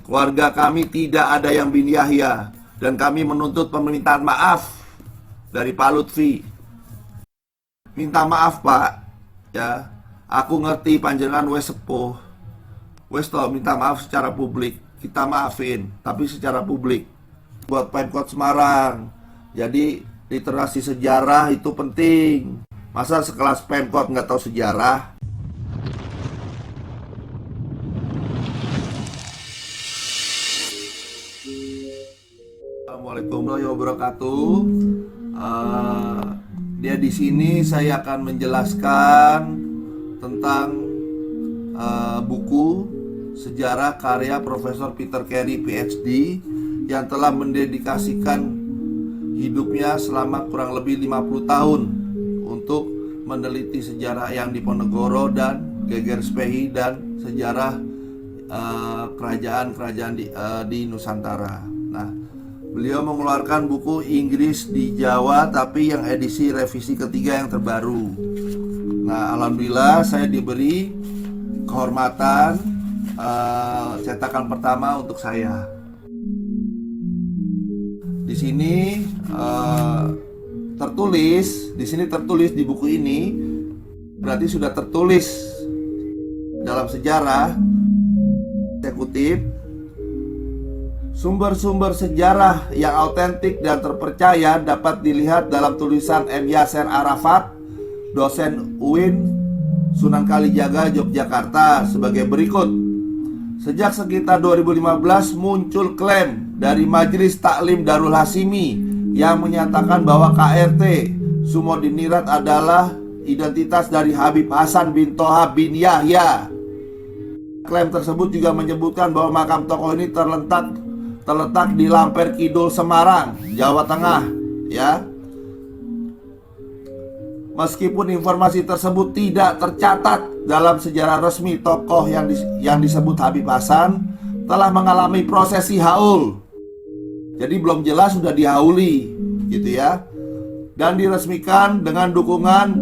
Keluarga kami tidak ada yang bin Yahya, dan kami menuntut permintaan maaf dari Pak Lutfi. Minta maaf Pak, ya. Aku ngerti panjenengan wes sepuh, wes tau minta maaf secara publik. Kita maafin, tapi secara publik. Buat Pemkot Semarang. Jadi literasi sejarah itu penting. Masa sekelas Pemkot nggak tahu sejarah? Assalamualaikum warahmatullahi wabarakatuh. Dia di sini saya akan menjelaskan tentang buku sejarah karya Profesor Peter Carey PhD yang telah mendedikasikan hidupnya selama kurang lebih 50 tahun untuk meneliti sejarah yang Diponegoro dan Gegerspehi dan sejarah kerajaan-kerajaan di Nusantara. Nah, beliau mengeluarkan buku Inggris di Jawa tapi yang edisi revisi ketiga yang terbaru. Nah, alhamdulillah saya diberi kehormatan cetakan pertama untuk saya. Di sini tertulis di buku ini, berarti sudah tertulis dalam sejarah. Saya kutip, sumber-sumber sejarah yang autentik dan terpercaya dapat dilihat dalam tulisan M. Yasser Arafat, dosen UIN Sunan Kalijaga, Yogyakarta sebagai berikut. Sejak sekitar 2015 muncul klaim dari Majelis Taklim Darul Hasimi yang menyatakan bahwa KRT Sumodinirat adalah identitas dari Habib Hasan bin Toha bin Yahya. Klaim tersebut juga menyebutkan bahwa makam tokoh ini terletak di Lamper Kidul, Semarang, Jawa Tengah, ya. Meskipun informasi tersebut tidak tercatat dalam sejarah resmi, tokoh yang disebut Habib Hasan telah mengalami prosesi haul. Jadi belum jelas sudah dihauli, gitu ya. Dan diresmikan dengan dukungan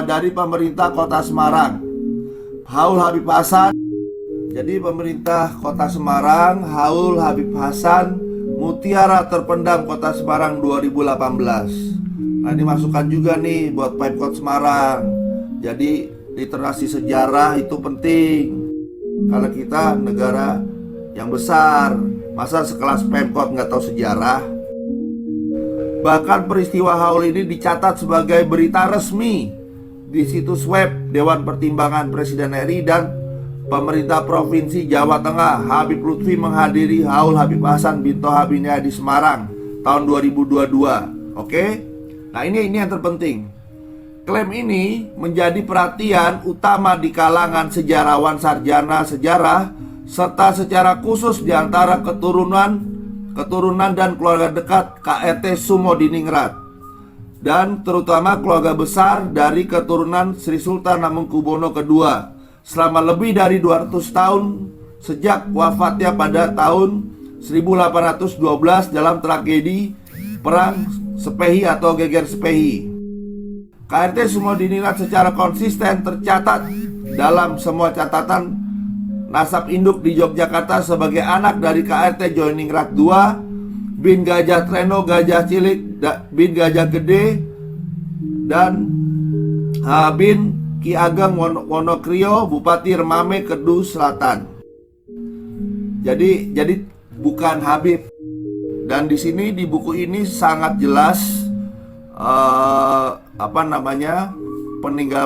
dari pemerintah Kota Semarang. Haul Habib Hasan. Jadi pemerintah Kota Semarang, haul Habib Hasan, Mutiara Terpendam Kota Semarang 2018. Nah, ini masukan juga nih buat Pemkot Semarang. Jadi literasi sejarah itu penting. Karena kita negara yang besar, masa sekelas Pemkot nggak tahu sejarah? Bahkan peristiwa haul ini dicatat sebagai berita resmi di situs web Dewan Pertimbangan Presiden RI dan Pemerintah Provinsi Jawa Tengah. Habib Lutfi menghadiri haul Habib Hasan bin Toha bin Yahya di Semarang tahun 2022. Oke? Nah, ini yang terpenting. Klaim ini menjadi perhatian utama di kalangan sejarawan sarjana sejarah, serta secara khusus di antara keturunan dan keluarga dekat KRT Sumodiningrat, dan terutama keluarga besar dari keturunan Sri Sultan Hamengkubuwono II selama lebih dari 200 tahun sejak wafatnya pada tahun 1812 dalam tragedi Perang Sepehi atau Gegerspehi. KRT Sumodiningrat secara konsisten tercatat dalam semua catatan nasab induk di Yogyakarta sebagai anak dari KRT Joiningrat II bin Gajah Treno Gajah Cilik bin Gajah Gede dan bin Ki Ageng Wonokrio Bupati Remame Kedu Selatan. Jadi bukan Habib. Dan di sini di buku ini sangat jelas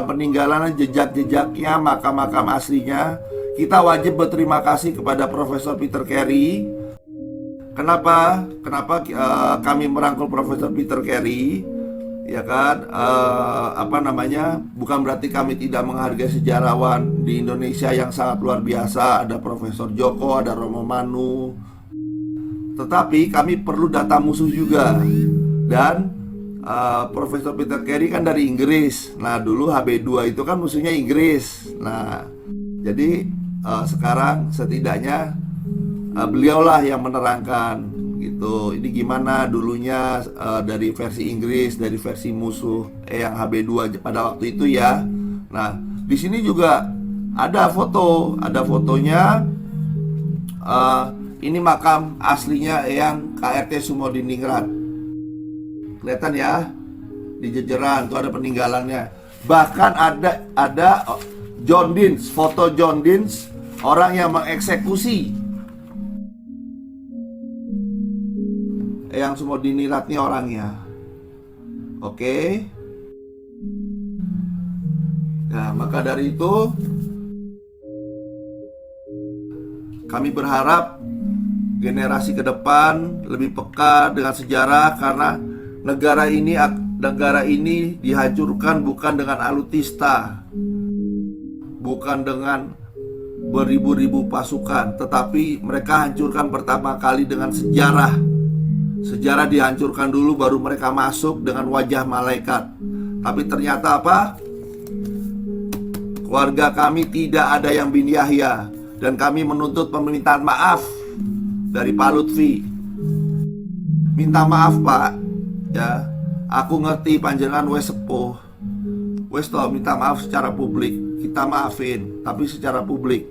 peninggalan jejak-jejaknya, makam-makam aslinya. Kita wajib berterima kasih kepada Profesor Peter Carey. Kenapa kami merangkul Profesor Peter Carey? Ya kan, bukan berarti kami tidak menghargai sejarawan di Indonesia yang sangat luar biasa. Ada Profesor Joko, ada Romo Manu. Tetapi kami perlu data musuh juga. Dan Profesor Peter Carey kan dari Inggris. Nah, dulu HB2 itu kan musuhnya Inggris. Nah, jadi sekarang setidaknya beliaulah yang menerangkan gitu. Ini gimana dulunya dari versi Inggris, dari versi musuh yang HB2 pada waktu itu ya. Nah, di sini juga ada fotonya Ini makam aslinya Eyang KRT Sumodiningrat. Kelihatan ya, di jejeran tuh ada peninggalannya. Bahkan ada John Deans, foto John Deans, orang yang mengeksekusi Eyang Sumodiningrat ini orangnya. Oke. Nah, maka dari itu kami berharap generasi ke depan lebih peka dengan sejarah, karena negara ini dihancurkan bukan dengan alutista, bukan dengan beribu-ribu pasukan, tetapi mereka hancurkan pertama kali dengan sejarah. Sejarah dihancurkan dulu, baru mereka masuk dengan wajah malaikat. Tapi ternyata apa? Keluarga kami tidak ada yang bin Yahya, dan kami menuntut permintaan maaf dari Pak Lutfi. Minta maaf Pak, ya, aku ngerti panjenengan wes sepuh, wes toh minta maaf secara publik. Kita maafin, tapi secara publik.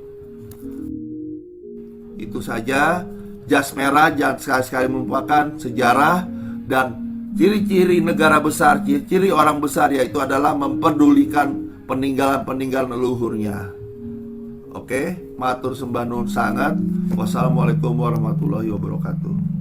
Itu saja. Jas merah jangan sekali-sekali melupakan sejarah dan ciri-ciri negara besar, ciri-ciri orang besar, yaitu adalah memperdulikan peninggalan-peninggalan leluhurnya. Oke, matur sembah nuwun sangat. Wassalamualaikum warahmatullahi wabarakatuh.